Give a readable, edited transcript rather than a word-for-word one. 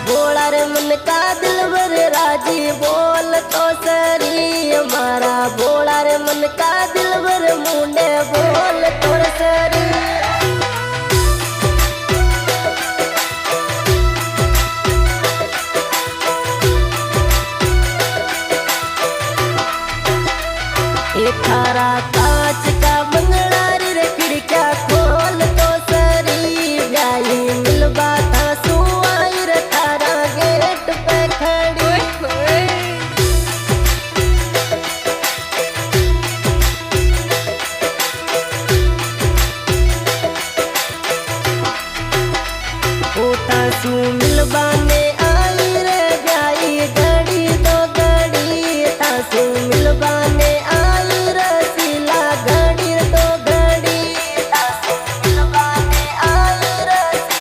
भोला रे मन का दिलवर राजी बोल तो सरी मारा भोला रे मन का दिलवर मुंडे बोल तो सरी। थारा कांच का बंगला रे खिड़किया खोल तो सरी जाई मिलबा था सुआई रे थारा गेट पे खड़ी। ओता सु मिलबा ने